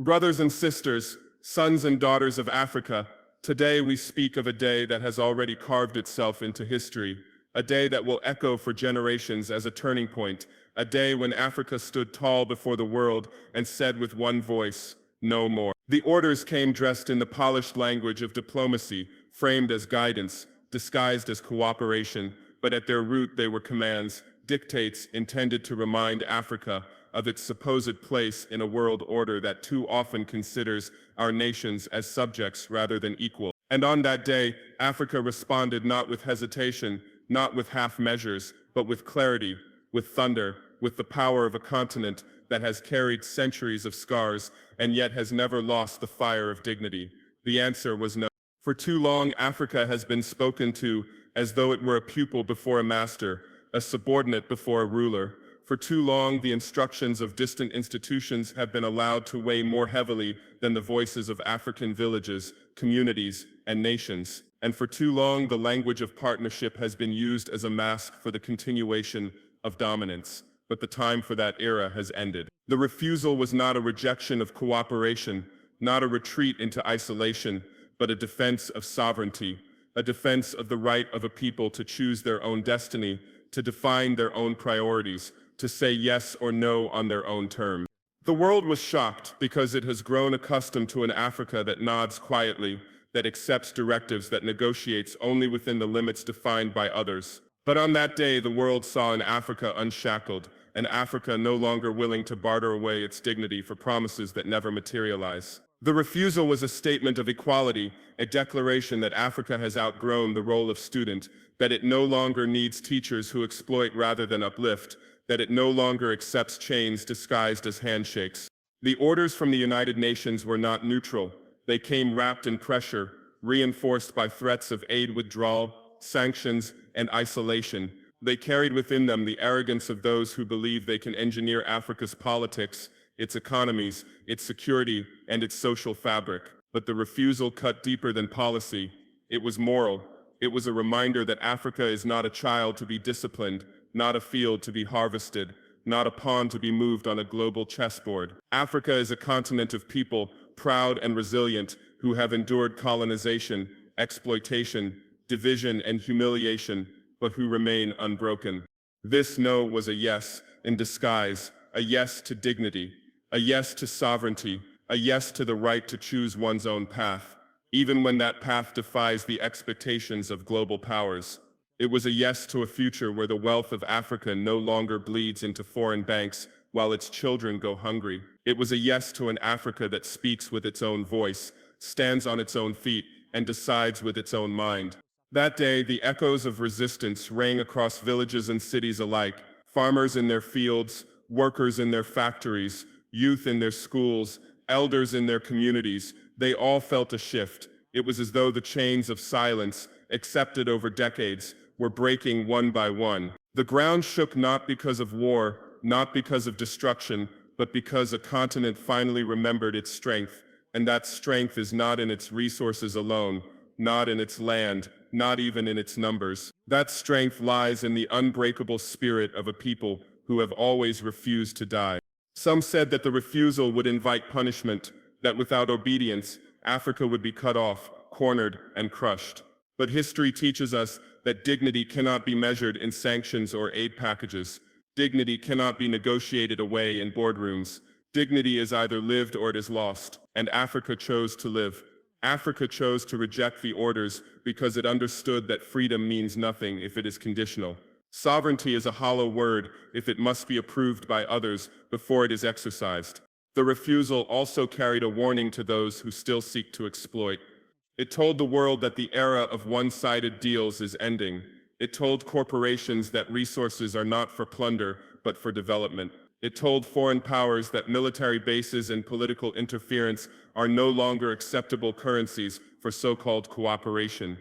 Brothers and sisters, sons and daughters of Africa, today we speak of a day that has already carved itself into history, a day that will echo for generations as a turning point, a day when Africa stood tall before the world and said with one voice, "No more." The orders came dressed in the polished language of diplomacy, framed as guidance, disguised as cooperation, but at their root they were commands, dictates intended to remind Africa of its supposed place in a world order that too often considers our nations as subjects rather than equal. And on that day, Africa responded not with hesitation, not with half measures, but with clarity, with thunder, with the power of a continent that has carried centuries of scars and yet has never lost the fire of dignity. The answer was no. For too long, Africa has been spoken to as though it were a pupil before a master, a subordinate before a ruler. For too long, the instructions of distant institutions have been allowed to weigh more heavily than the voices of African villages, communities, and nations. And for too long, the language of partnership has been used as a mask for the continuation of dominance. But the time for that era has ended. The refusal was not a rejection of cooperation, not a retreat into isolation, but a defense of sovereignty, a defense of the right of a people to choose their own destiny, to define their own priorities, to say yes or no on their own terms. The world was shocked because it has grown accustomed to an Africa that nods quietly, that accepts directives, that negotiates only within the limits defined by others. But on that day, the world saw an Africa unshackled, an Africa no longer willing to barter away its dignity for promises that never materialize. The refusal was a statement of equality, a declaration that Africa has outgrown the role of student, that it no longer needs teachers who exploit rather than uplift, that it no longer accepts chains disguised as handshakes. The orders from the United Nations were not neutral. They came wrapped in pressure, reinforced by threats of aid withdrawal, sanctions, and isolation. They carried within them the arrogance of those who believe they can engineer Africa's politics, its economies, its security, and its social fabric. But the refusal cut deeper than policy. It was moral. It was a reminder that Africa is not a child to be disciplined, not a field to be harvested, not a pawn to be moved on a global chessboard. Africa is a continent of people, proud and resilient, who have endured colonization, exploitation, division, and humiliation, but who remain unbroken. This no was a yes in disguise, a yes to dignity, a yes to sovereignty, a yes to the right to choose one's own path, even when that path defies the expectations of global powers. It was a yes to a future where the wealth of Africa no longer bleeds into foreign banks while its children go hungry. It was a yes to an Africa that speaks with its own voice, stands on its own feet, and decides with its own mind. That day, the echoes of resistance rang across villages and cities alike. Farmers in their fields, workers in their factories, youth in their schools, elders in their communities, they all felt a shift. It was as though the chains of silence, accepted over decades, were breaking one by one. The ground shook not because of war, not because of destruction, but because a continent finally remembered its strength, and that strength is not in its resources alone, not in its land, not even in its numbers. That strength lies in the unbreakable spirit of a people who have always refused to die. Some said that the refusal would invite punishment, that without obedience, Africa would be cut off, cornered, and crushed. But history teaches us that dignity cannot be measured in sanctions or aid packages. Dignity cannot be negotiated away in boardrooms. Dignity is either lived or it is lost, and Africa chose to live. Africa chose to reject the orders because it understood that freedom means nothing if it is conditional. Sovereignty is a hollow word if it must be approved by others before it is exercised. The refusal also carried a warning to those who still seek to exploit. It told the world that the era of one-sided deals is ending. It told corporations that resources are not for plunder, but for development. It told foreign powers that military bases and political interference are no longer acceptable currencies for so-called cooperation.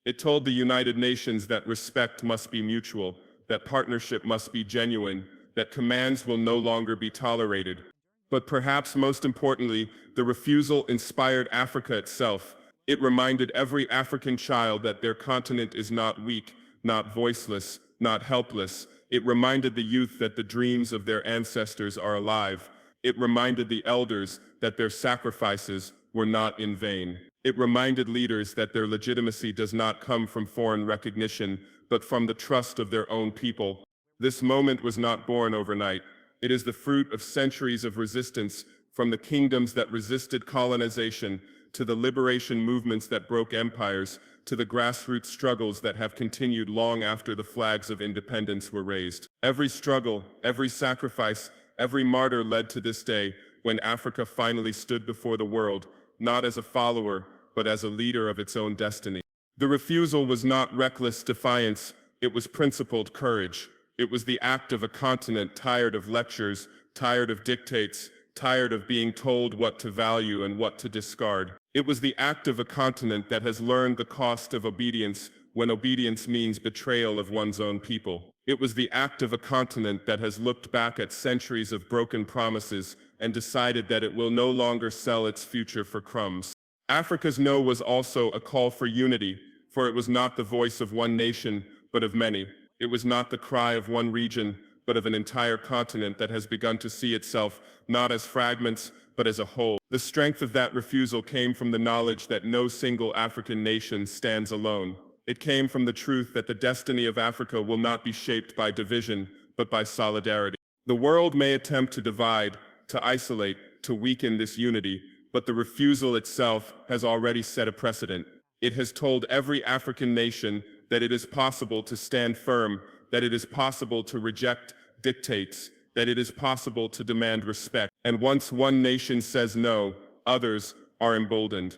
It told the United Nations that respect must be mutual, that partnership must be genuine, that commands will no longer be tolerated. But perhaps most importantly, the refusal inspired Africa itself. It reminded every African child that their continent is not weak, not voiceless, not helpless. It reminded the youth that the dreams of their ancestors are alive. It reminded the elders that their sacrifices were not in vain. It reminded leaders that their legitimacy does not come from foreign recognition, but from the trust of their own people. This moment was not born overnight. It is the fruit of centuries of resistance, from the kingdoms that resisted colonization, to the liberation movements that broke empires, to the grassroots struggles that have continued long after the flags of independence were raised. Every struggle, every sacrifice, every martyr led to this day, when Africa finally stood before the world, not as a follower, but as a leader of its own destiny. The refusal was not reckless defiance, it was principled courage. It was the act of a continent tired of lectures, tired of dictates, tired of being told what to value and what to discard. It was the act of a continent that has learned the cost of obedience when obedience means betrayal of one's own people. It was the act of a continent that has looked back at centuries of broken promises and decided that it will no longer sell its future for crumbs. Africa's no was also a call for unity, for it was not the voice of one nation, but of many. It was not the cry of one region, but of an entire continent that has begun to see itself not as fragments, but as a whole. The strength of that refusal came from the knowledge that no single African nation stands alone. It came from the truth that the destiny of Africa will not be shaped by division, but by solidarity. The world may attempt to divide, to isolate, to weaken this unity, but the refusal itself has already set a precedent. It has told every African nation that it is possible to stand firm, that it is possible to reject dictates, that it is possible to demand respect. And once one nation says no, others are emboldened.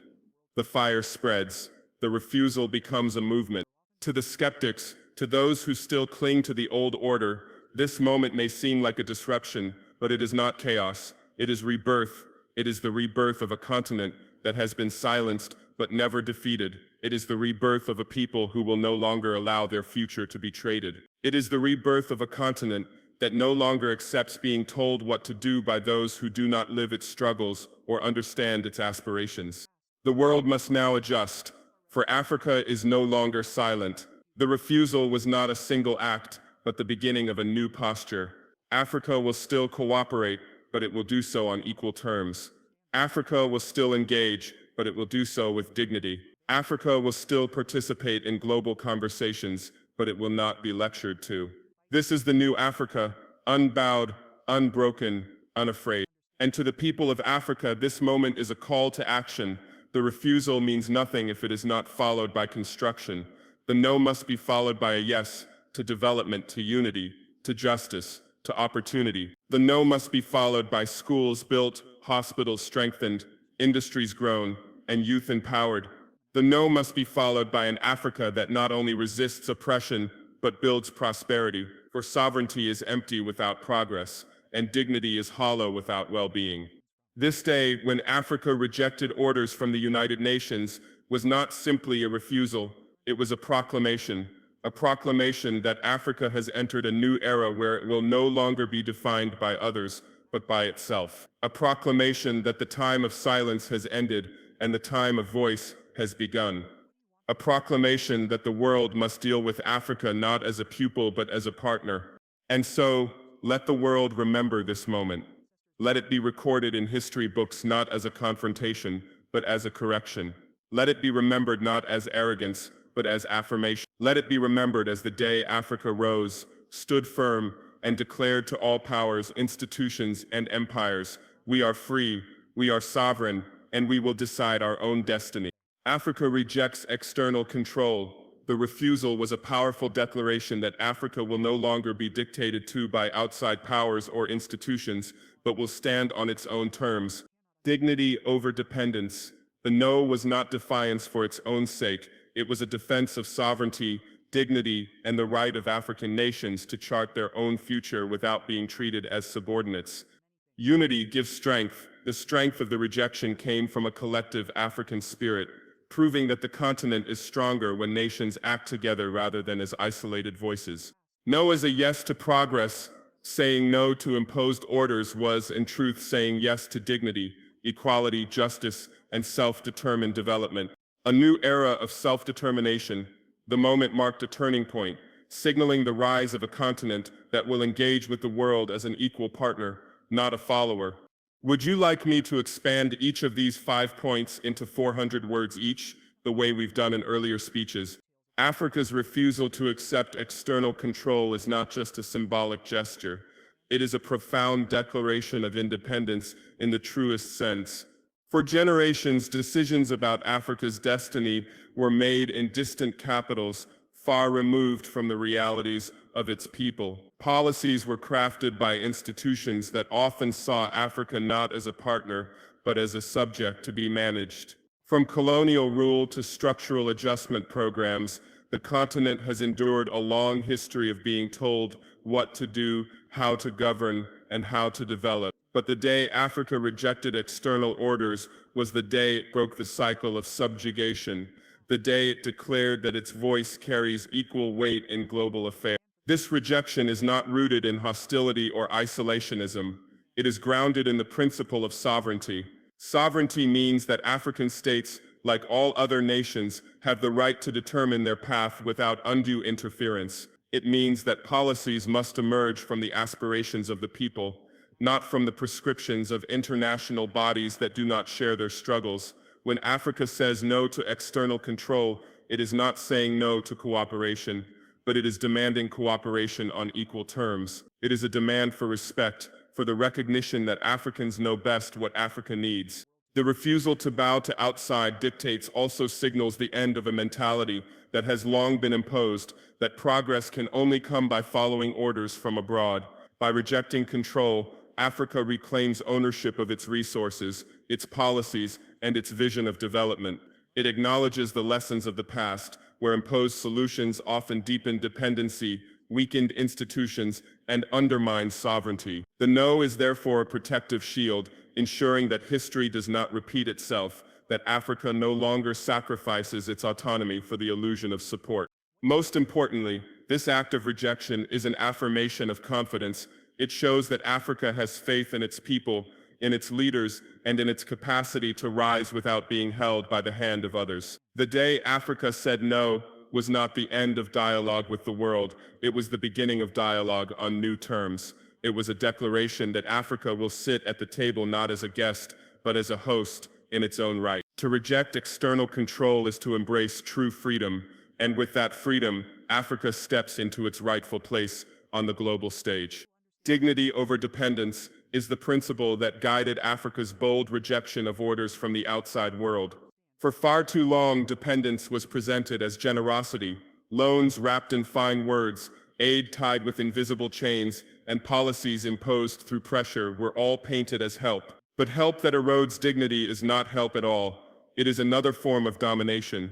The fire spreads. The refusal becomes a movement. To the skeptics, to those who still cling to the old order, this moment may seem like a disruption, but it is not chaos. It is rebirth. It is the rebirth of a continent that has been silenced but never defeated. It is the rebirth of a people who will no longer allow their future to be traded. It is the rebirth of a continent that no longer accepts being told what to do by those who do not live its struggles or understand its aspirations. The world must now adjust, for Africa is no longer silent. The refusal was not a single act, but the beginning of a new posture. Africa will still cooperate, but it will do so on equal terms. Africa will still engage, but it will do so with dignity. Africa will still participate in global conversations, but it will not be lectured to. This is the new Africa, unbowed, unbroken, unafraid. And to the people of Africa, this moment is a call to action. The refusal means nothing if it is not followed by construction. The no must be followed by a yes to development, to unity, to justice, to opportunity. The no must be followed by schools built, hospitals strengthened, industries grown, and youth empowered. The no must be followed by an Africa that not only resists oppression, but builds prosperity. For sovereignty is empty without progress, and dignity is hollow without well-being. This day, when Africa rejected orders from the United Nations, was not simply a refusal, it was a proclamation that Africa has entered a new era where it will no longer be defined by others, but by itself. A proclamation that the time of silence has ended and the time of voice has begun. A proclamation that the world must deal with Africa not as a pupil but as a partner. And so, let the world remember this moment. Let it be recorded in history books not as a confrontation, but as a correction. Let it be remembered not as arrogance, but as affirmation. Let it be remembered as the day Africa rose, stood firm, and declared to all powers, institutions, and empires, we are free, we are sovereign, and we will decide our own destiny. Africa rejects external control. The refusal was a powerful declaration that Africa will no longer be dictated to by outside powers or institutions, but will stand on its own terms. Dignity over dependence. The no was not defiance for its own sake. It was a defense of sovereignty, dignity, and the right of African nations to chart their own future without being treated as subordinates. Unity gives strength. The strength of the rejection came from a collective African spirit, proving that the continent is stronger when nations act together rather than as isolated voices. No is a yes to progress. Saying no to imposed orders was, in truth, saying yes to dignity, equality, justice, and self-determined development. A new era of self-determination. The moment marked a turning point, signaling the rise of a continent that will engage with the world as an equal partner, not a follower. Would you like me to expand each of these 5 points into 400 words each, the way we've done in earlier speeches? Africa's refusal to accept external control is not just a symbolic gesture. It is a profound declaration of independence in the truest sense. For generations, decisions about Africa's destiny were made in distant capitals, far removed from the realities of its people. Policies were crafted by institutions that often saw Africa not as a partner, but as a subject to be managed. From colonial rule to structural adjustment programs, the continent has endured a long history of being told what to do, how to govern, and how to develop. But the day Africa rejected external orders was the day it broke the cycle of subjugation, the day it declared that its voice carries equal weight in global affairs. This rejection is not rooted in hostility or isolationism. It is grounded in the principle of sovereignty. Sovereignty means that African states, like all other nations, have the right to determine their path without undue interference. It means that policies must emerge from the aspirations of the people, not from the prescriptions of international bodies that do not share their struggles. When Africa says no to external control, it is not saying no to cooperation, but it is demanding cooperation on equal terms. It is a demand for respect, for the recognition that Africans know best what Africa needs. The refusal to bow to outside dictates also signals the end of a mentality that has long been imposed, that progress can only come by following orders from abroad. By rejecting control, Africa reclaims ownership of its resources, its policies, and its vision of development. It acknowledges the lessons of the past, where imposed solutions often deepen dependency, weakened institutions, and undermine sovereignty. The no is therefore a protective shield, ensuring that history does not repeat itself, that Africa no longer sacrifices its autonomy for the illusion of support. Most importantly, this act of rejection is an affirmation of confidence. It shows that Africa has faith in its people, in its leaders, and in its capacity to rise without being held by the hand of others. The day Africa said no was not the end of dialogue with the world. It was the beginning of dialogue on new terms. It was a declaration that Africa will sit at the table not as a guest, but as a host in its own right. To reject external control is to embrace true freedom, and with that freedom, Africa steps into its rightful place on the global stage. Dignity over dependence is the principle that guided Africa's bold rejection of orders from the outside world. For far too long, dependence was presented as generosity, loans wrapped in fine words, aid tied with invisible chains, and policies imposed through pressure were all painted as help. But help that erodes dignity is not help at all. It is another form of domination.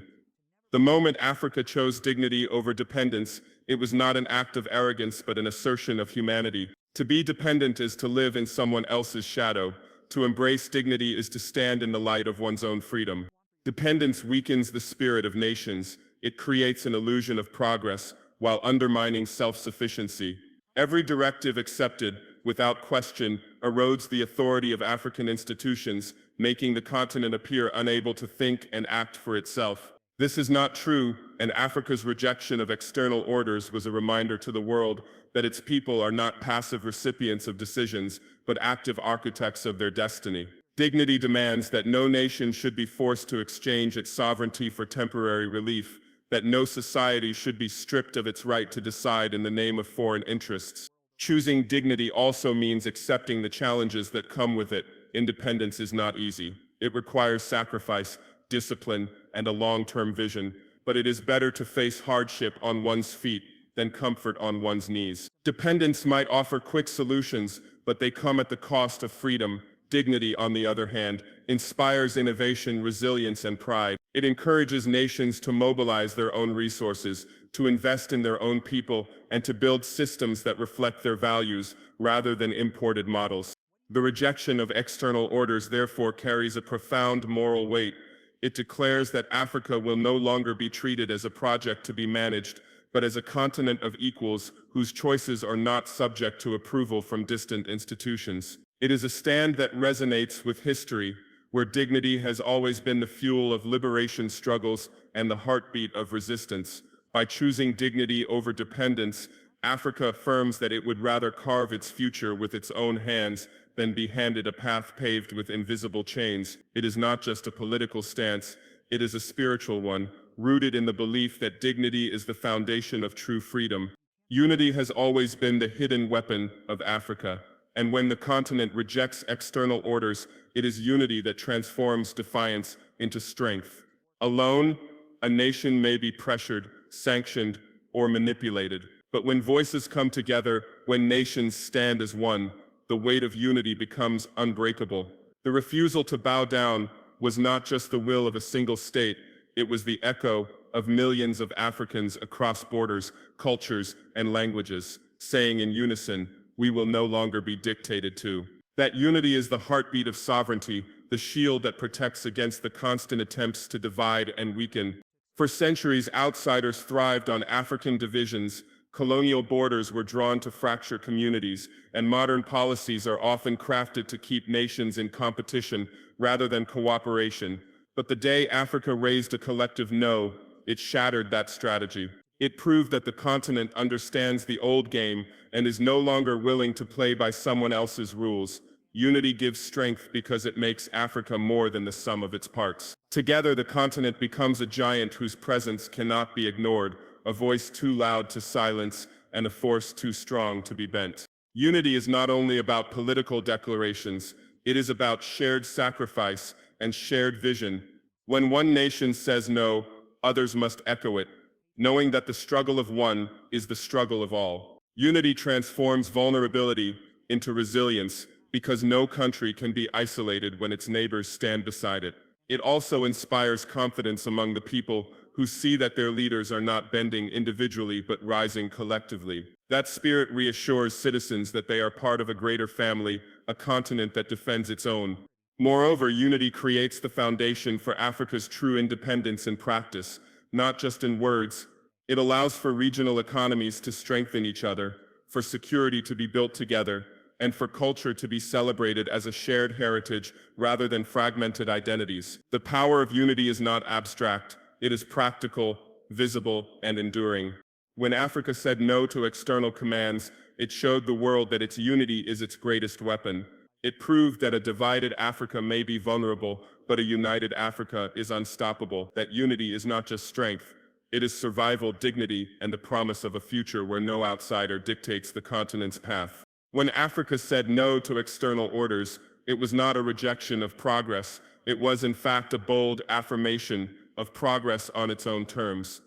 The moment Africa chose dignity over dependence, it was not an act of arrogance but an assertion of humanity. To be dependent is to live in someone else's shadow. To embrace dignity is to stand in the light of one's own freedom. Dependence weakens the spirit of nations. It creates an illusion of progress while undermining self-sufficiency. Every directive accepted, without question, erodes the authority of African institutions, making the continent appear unable to think and act for itself. This is not true, and Africa's rejection of external orders was a reminder to the world that its people are not passive recipients of decisions, but active architects of their destiny. Dignity demands that no nation should be forced to exchange its sovereignty for temporary relief, that no society should be stripped of its right to decide in the name of foreign interests. Choosing dignity also means accepting the challenges that come with it. Independence is not easy. It requires sacrifice, discipline, and a long-term vision, but it is better to face hardship on one's feet than comfort on one's knees. Dependence might offer quick solutions, but they come at the cost of freedom. Dignity, on the other hand, inspires innovation, resilience, and pride. It encourages nations to mobilize their own resources, to invest in their own people, and to build systems that reflect their values rather than imported models. The rejection of external orders therefore carries a profound moral weight. It declares that Africa will no longer be treated as a project to be managed, but as a continent of equals whose choices are not subject to approval from distant institutions. It is a stand that resonates with history, where dignity has always been the fuel of liberation struggles and the heartbeat of resistance. By choosing dignity over dependence, Africa affirms that it would rather carve its future with its own hands than be handed a path paved with invisible chains. It is not just a political stance, it is a spiritual one, rooted in the belief that dignity is the foundation of true freedom. Unity has always been the hidden weapon of Africa, and when the continent rejects external orders, it is unity that transforms defiance into strength. Alone, a nation may be pressured, sanctioned, or manipulated. But when voices come together, when nations stand as one, the weight of unity becomes unbreakable. The refusal to bow down was not just the will of a single state, it was the echo of millions of Africans across borders, cultures, and languages, saying in unison, "We will no longer be dictated to." That unity is the heartbeat of sovereignty, the shield that protects against the constant attempts to divide and weaken. For centuries, outsiders thrived on African divisions, colonial borders were drawn to fracture communities, and modern policies are often crafted to keep nations in competition rather than cooperation. But the day Africa raised a collective no, it shattered that strategy. It proved that the continent understands the old game and is no longer willing to play by someone else's rules. Unity gives strength because it makes Africa more than the sum of its parts. Together, the continent becomes a giant whose presence cannot be ignored, a voice too loud to silence, and a force too strong to be bent. Unity is not only about political declarations, it is about shared sacrifice and shared vision. When one nation says no, others must echo it, knowing that the struggle of one is the struggle of all. Unity transforms vulnerability into resilience, because no country can be isolated when its neighbors stand beside it. It also inspires confidence among the people who see that their leaders are not bending individually but rising collectively. That spirit reassures citizens that they are part of a greater family, a continent that defends its own. Moreover, unity creates the foundation for Africa's true independence in practice, not just in words. It allows for regional economies to strengthen each other, for security to be built together, and for culture to be celebrated as a shared heritage rather than fragmented identities. The power of unity is not abstract, it is practical, visible, and enduring. When Africa said no to external commands, it showed the world that its unity is its greatest weapon. It proved that a divided Africa may be vulnerable, but a united Africa is unstoppable. That unity is not just strength, it is survival, dignity, and the promise of a future where no outsider dictates the continent's path. When Africa said no to external orders, it was not a rejection of progress, it was in fact a bold affirmation of progress on its own terms.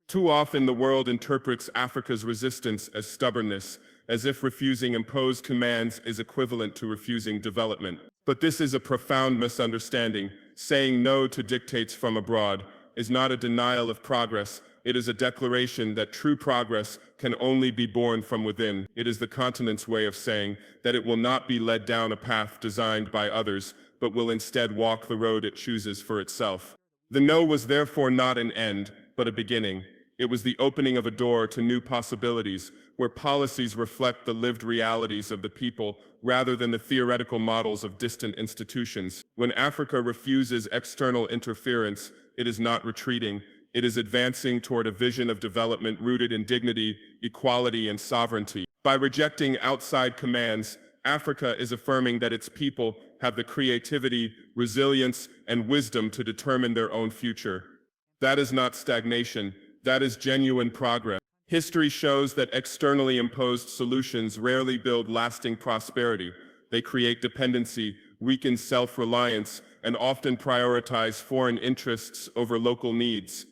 Too often the world interprets Africa's resistance as stubbornness, as if refusing imposed commands is equivalent to refusing development. But this is a profound misunderstanding. Saying no to dictates from abroad is not a denial of progress, it is a declaration that true progress can only be born from within. It is the continent's way of saying that it will not be led down a path designed by others, but will instead walk the road it chooses for itself. The no was therefore not an end, but a beginning. It was the opening of a door to new possibilities, where policies reflect the lived realities of the people rather than the theoretical models of distant institutions. When Africa refuses external interference, it is not retreating, it is advancing toward a vision of development rooted in dignity, equality, and sovereignty. By rejecting outside commands, Africa is affirming that its people have the creativity, resilience, and wisdom to determine their own future. That is not stagnation, that is genuine progress. History shows that externally imposed solutions rarely build lasting prosperity. They create dependency, weaken self-reliance, and often prioritize foreign interests over local needs.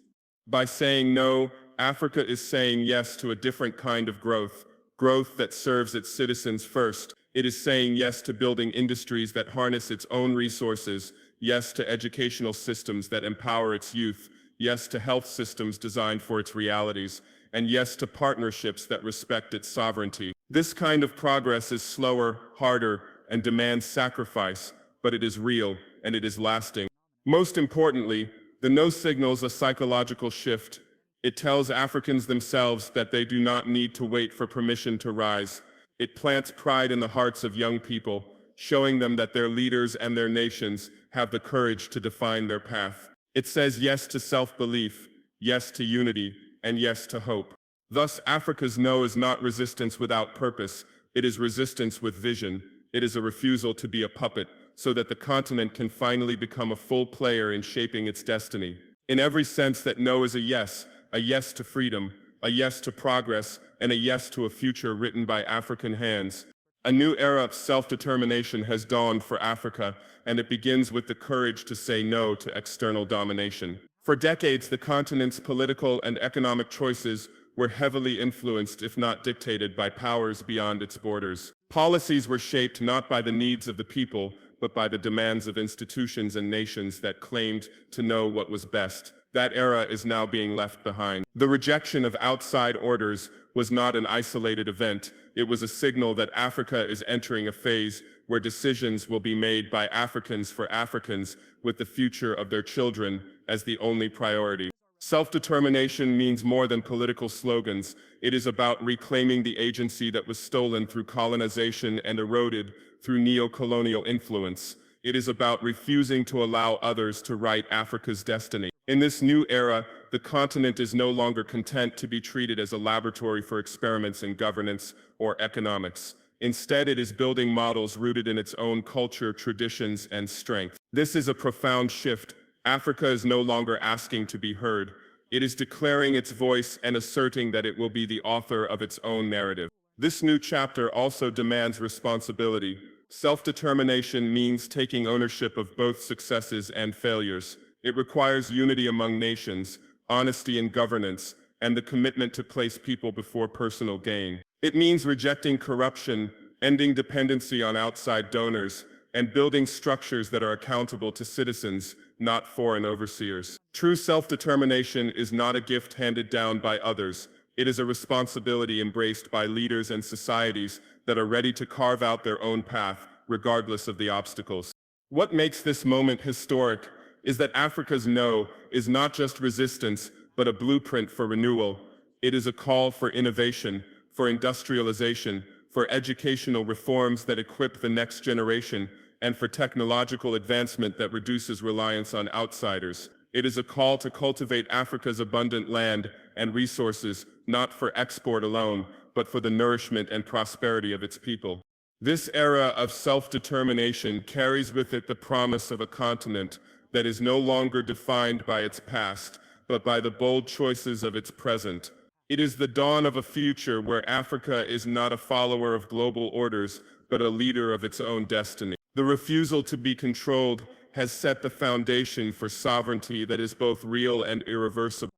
By saying no, Africa is saying yes to a different kind of growth, growth that serves its citizens first. It is saying yes to building industries that harness its own resources, yes to educational systems that empower its youth, yes to health systems designed for its realities, and yes to partnerships that respect its sovereignty. This kind of progress is slower, harder, and demands sacrifice, but it is real, and it is lasting. Most importantly, the no signals a psychological shift. It tells Africans themselves that they do not need to wait for permission to rise. It plants pride in the hearts of young people, showing them that their leaders and their nations have the courage to define their path. It says yes to self-belief, yes to unity, and yes to hope. Thus, Africa's no is not resistance without purpose, it is resistance with vision. It is a refusal to be a puppet, so that the continent can finally become a full player in shaping its destiny. In every sense that no is a yes to freedom, a yes to progress, and a yes to a future written by African hands. A new era of self-determination has dawned for Africa, and it begins with the courage to say no to external domination. For decades, the continent's political and economic choices were heavily influenced, if not dictated, by powers beyond its borders. Policies were shaped not by the needs of the people, but by the demands of institutions and nations that claimed to know what was best. That era is now being left behind. The rejection of outside orders was not an isolated event. It was a signal that Africa is entering a phase where decisions will be made by Africans for Africans, with the future of their children as the only priority. Self-determination means more than political slogans. It is about reclaiming the agency that was stolen through colonization and eroded through neo-colonial influence. It is about refusing to allow others to write Africa's destiny. In this new era, the continent is no longer content to be treated as a laboratory for experiments in governance or economics. Instead, it is building models rooted in its own culture, traditions, and strength. This is a profound shift. Africa is no longer asking to be heard. It is declaring its voice and asserting that it will be the author of its own narrative. This new chapter also demands responsibility. Self-determination means taking ownership of both successes and failures. It requires unity among nations, honesty in governance, and the commitment to place people before personal gain. It means rejecting corruption, ending dependency on outside donors, and building structures that are accountable to citizens, not foreign overseers. True self-determination is not a gift handed down by others. It is a responsibility embraced by leaders and societies that are ready to carve out their own path, regardless of the obstacles. What makes this moment historic is that Africa's no is not just resistance, but a blueprint for renewal. It is a call for innovation, for industrialization, for educational reforms that equip the next generation, and for technological advancement that reduces reliance on outsiders. It is a call to cultivate Africa's abundant land and resources, not for export alone, but for the nourishment and prosperity of its people. This era of self-determination carries with it the promise of a continent that is no longer defined by its past, but by the bold choices of its present. It is the dawn of a future where Africa is not a follower of global orders, but a leader of its own destiny. The refusal to be controlled has set the foundation for sovereignty that is both real and irreversible.